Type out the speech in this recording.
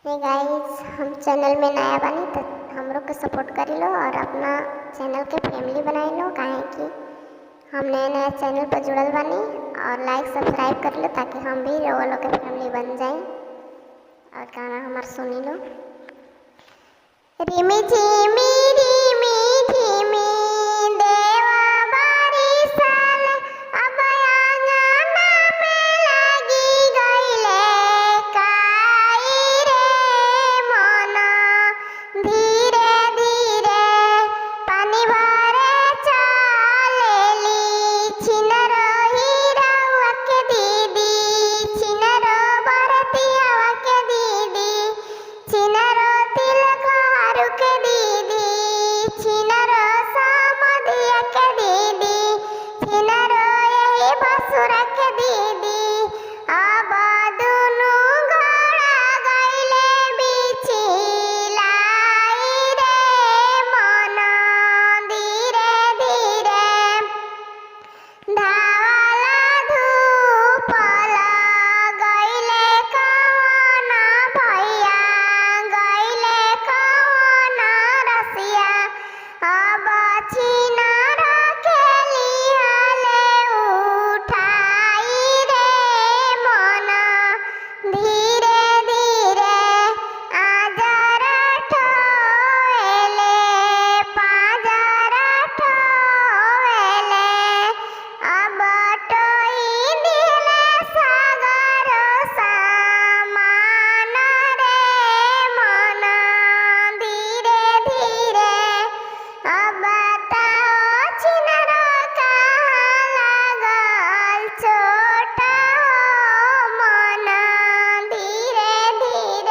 Hey guys, हम channel में नया बानी तो हमरो के सपोर्ट करी लो और अपना चैनल के फैमिली बनाई लो। काहे कि हम नया नया चैनल पर जुड़ल बानी और लाइक सब्सक्राइब कर लो ताकि हम भी रउआ लोग के फैमिली बन जाए और गाना हमार सुनी लो। रिमी झिमी